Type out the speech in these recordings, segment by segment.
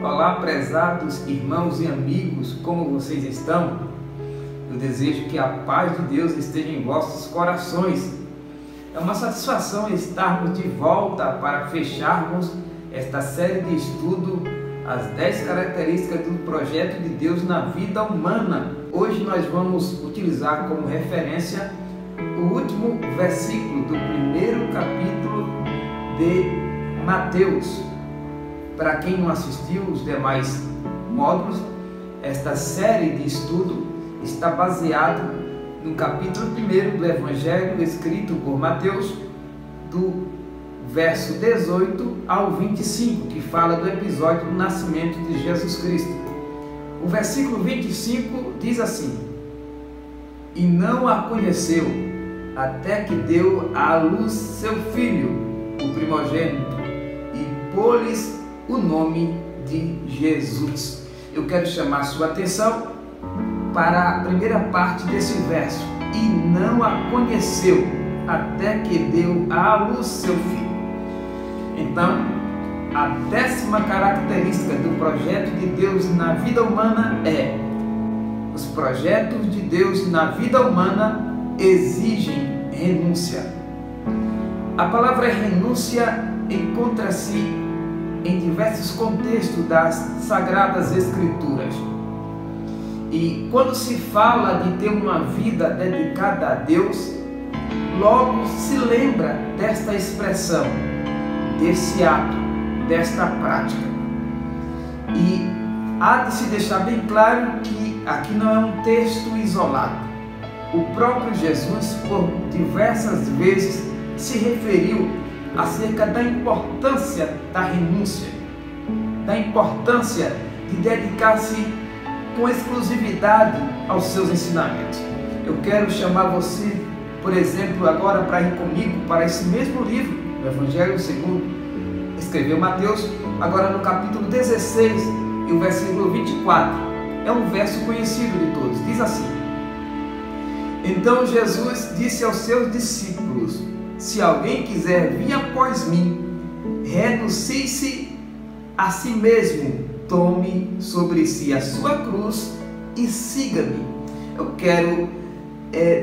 Olá, prezados irmãos e amigos, como vocês estão? Eu desejo que a paz de Deus esteja em vossos corações. É uma satisfação estarmos de volta para fecharmos esta série de estudo, as 10 características do projeto de Deus na vida humana. Hoje nós vamos utilizar como referência o último versículo do primeiro capítulo de Mateus. Para quem não assistiu os demais módulos, esta série de estudo está baseada no capítulo 1 do Evangelho escrito por Mateus, do verso 18 ao 25, que fala do episódio do nascimento de Jesus Cristo. O versículo 25 diz assim: "E não a conheceu, até que deu à luz seu filho, o primogênito, e pôs-lhes o nome de Jesus." Eu quero chamar sua atenção para a primeira parte desse verso. "E não a conheceu, até que deu à luz seu filho." Então, a 10ª característica do projeto de Deus na vida humana é: os projetos de Deus na vida humana exigem renúncia. A palavra renúncia encontra-se em diversos contextos das Sagradas Escrituras. E quando se fala de ter uma vida dedicada a Deus, logo se lembra desta expressão, desse ato, desta prática. E há de se deixar bem claro que aqui não é um texto isolado. O próprio Jesus, por diversas vezes, se referiu acerca da importância da renúncia, da importância de dedicar-se com exclusividade aos seus ensinamentos. Eu quero chamar você, por exemplo, agora para ir comigo para esse mesmo livro, o Evangelho segundo escreveu Mateus, agora no capítulo 16 e o versículo 24. É um verso conhecido de todos, diz assim: "Então Jesus disse aos seus discípulos: Se alguém quiser vir após mim, renuncie-se a si mesmo, tome sobre si a sua cruz e siga-me." Eu quero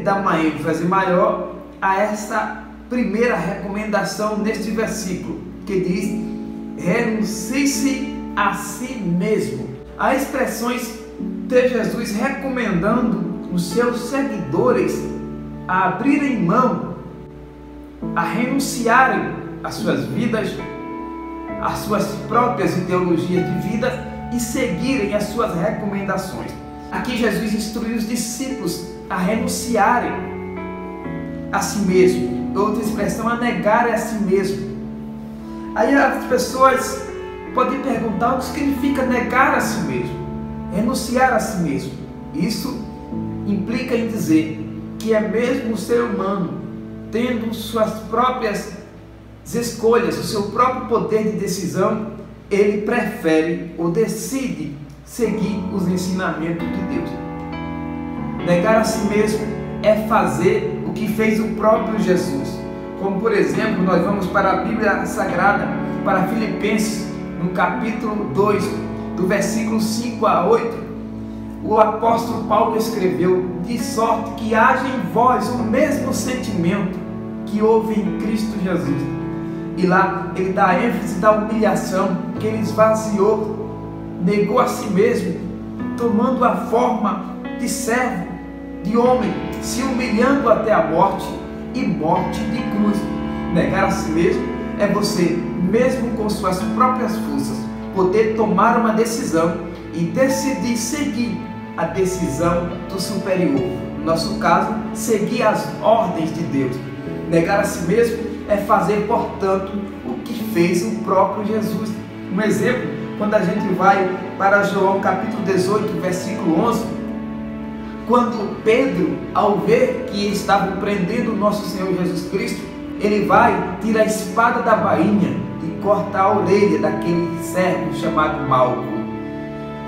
dar uma ênfase maior a essa primeira recomendação neste versículo, que diz: renuncie-se a si mesmo. Há expressões de Jesus recomendando os seus seguidores a abrirem mão, a renunciarem às suas vidas, às suas próprias ideologias de vida e seguirem as suas recomendações. Aqui Jesus instruiu os discípulos a renunciarem a si mesmo, outra expressão, a negarem a si mesmo. Aí as pessoas podem perguntar o que significa negar a si mesmo, renunciar a si mesmo. Isso implica em dizer que é mesmo o ser humano, tendo suas próprias escolhas, o seu próprio poder de decisão, ele prefere ou decide seguir os ensinamentos de Deus. Negar a si mesmo é fazer o que fez o próprio Jesus. Como, por exemplo, nós vamos para a Bíblia Sagrada, para Filipenses, no capítulo 2, do versículo 5 a 8, o apóstolo Paulo escreveu: "De sorte que haja em vós o mesmo sentimento que houve em Cristo Jesus." E lá ele dá a ênfase da humilhação, que ele esvaziou, negou a si mesmo, tomando a forma de servo, de homem, se humilhando até a morte e morte de cruz. Negar a si mesmo é você, mesmo com suas próprias forças, poder tomar uma decisão e decidir seguir a decisão do superior. No nosso caso, seguir as ordens de Deus. Negar a si mesmo é fazer, portanto, o que fez o próprio Jesus. Um exemplo, quando a gente vai para João capítulo 18, versículo 11, quando Pedro, ao ver que estavam prendendo o nosso Senhor Jesus Cristo, ele vai, tira a espada da bainha e corta a orelha daquele servo chamado Malco.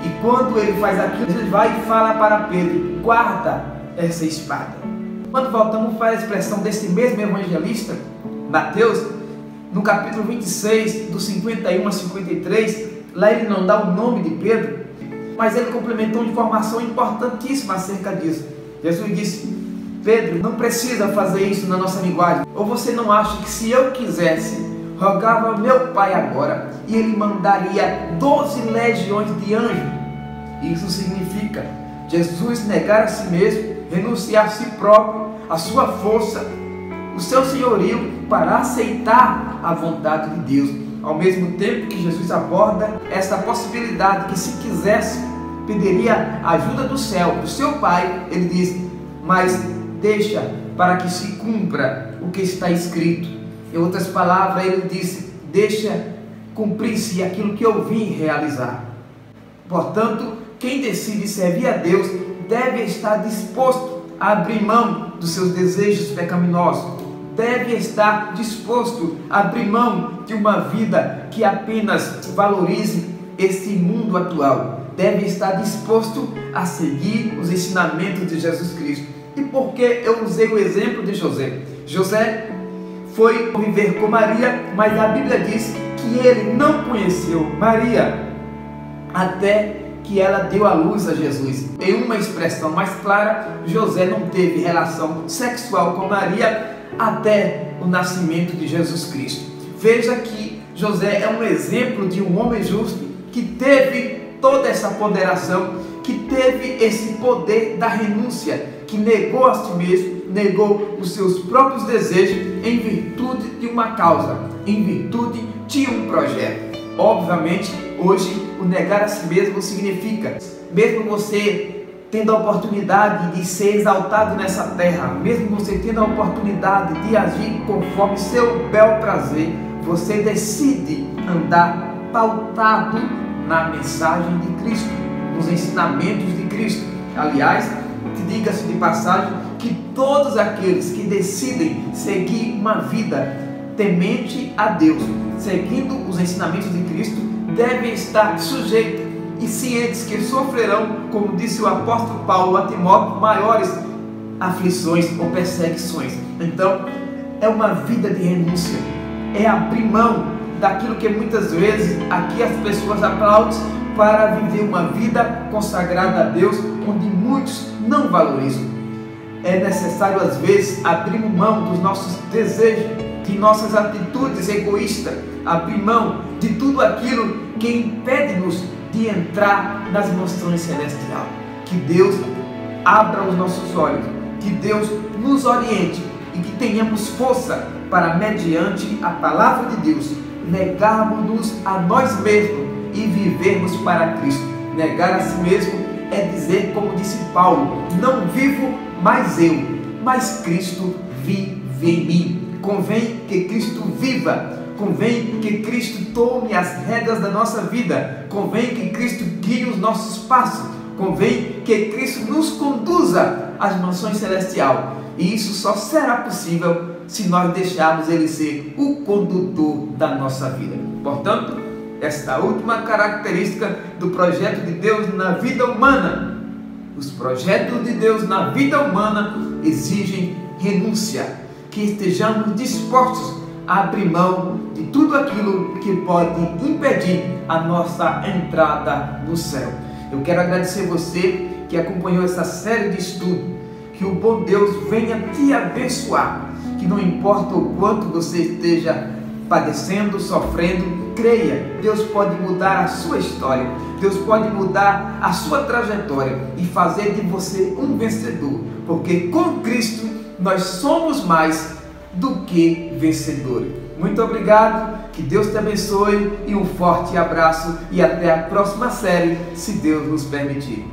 E quando ele faz aquilo, ele vai e fala para Pedro: guarda essa espada. Quando voltamos para a expressão desse mesmo evangelista, Mateus, no capítulo 26, do 51 a 53, Lá ele não dá o nome de Pedro, mas ele complementou uma informação importantíssima acerca disso. Jesus disse: Pedro, não precisa fazer isso na nossa linguagem. Ou você não acha que se eu quisesse, rogava ao meu Pai agora, e ele mandaria 12 legiões de anjos? Isso significa Jesus negar a si mesmo, renunciar a si próprio, a sua força, o seu senhorio, para aceitar a vontade de Deus. Ao mesmo tempo que Jesus aborda essa possibilidade que, se quisesse, pediria a ajuda do céu, do seu Pai, ele diz: mas deixa para que se cumpra o que está escrito. Em outras palavras, ele disse: deixa cumprir-se aquilo que eu vim realizar. Portanto, quem decide servir a Deus deve estar disposto a abrir mão dos seus desejos pecaminosos, deve estar disposto a abrir mão de uma vida que apenas valorize esse mundo atual, deve estar disposto a seguir os ensinamentos de Jesus Cristo. E por que eu usei o exemplo de José? José foi viver com Maria, mas a Bíblia diz que ele não conheceu Maria até que ela deu à luz a Jesus. Em uma expressão mais clara, José não teve relação sexual com Maria até o nascimento de Jesus Cristo. Veja que José é um exemplo de um homem justo que teve toda essa ponderação, que teve esse poder da renúncia, que negou a si mesmo, negou os seus próprios desejos em virtude de uma causa, em virtude de um projeto. Obviamente, hoje, o negar a si mesmo significa, mesmo você tendo a oportunidade de ser exaltado nessa terra, mesmo você tendo a oportunidade de agir conforme seu bel prazer, você decide andar pautado na mensagem de Cristo, nos ensinamentos de Cristo. Aliás, diga-se de passagem que todos aqueles que decidem seguir uma vida temente a Deus, seguindo os ensinamentos de Cristo, devem estar sujeitos e cientes que sofrerão, como disse o apóstolo Paulo a Timóteo, maiores aflições ou perseguições. Então, é uma vida de renúncia, é abrir mão daquilo que muitas vezes aqui as pessoas aplaudem, para viver uma vida consagrada a Deus, onde muitos não valorizam. É necessário, às vezes, abrir mão dos nossos desejos, de nossas atitudes egoístas, abrir mão de tudo aquilo que impede-nos de entrar nas mansões celestiais. Que Deus abra os nossos olhos, que Deus nos oriente e que tenhamos força para, mediante a palavra de Deus, negarmos-nos a nós mesmos e vivermos para Cristo. Negar a si mesmo é dizer, como disse Paulo: não vivo mais eu, mas Cristo vive em mim. Convém que Cristo viva, convém que Cristo tome as rédeas da nossa vida, convém que Cristo guie os nossos passos, convém que Cristo nos conduza às mansões celestiais. E isso só será possível se nós deixarmos Ele ser o condutor da nossa vida. Portanto, esta última característica do projeto de Deus na vida humana. Os projetos de Deus na vida humana exigem renúncia, que estejamos dispostos a abrir mão de tudo aquilo que pode impedir a nossa entrada no céu. Eu quero agradecer você que acompanhou essa série de estudo. Que o bom Deus venha te abençoar, que não importa o quanto você esteja padecendo, sofrendo, creia, Deus pode mudar a sua história, Deus pode mudar a sua trajetória e fazer de você um vencedor, porque com Cristo nós somos mais do que vencedores. Muito obrigado, que Deus te abençoe e um forte abraço e até a próxima série, se Deus nos permitir.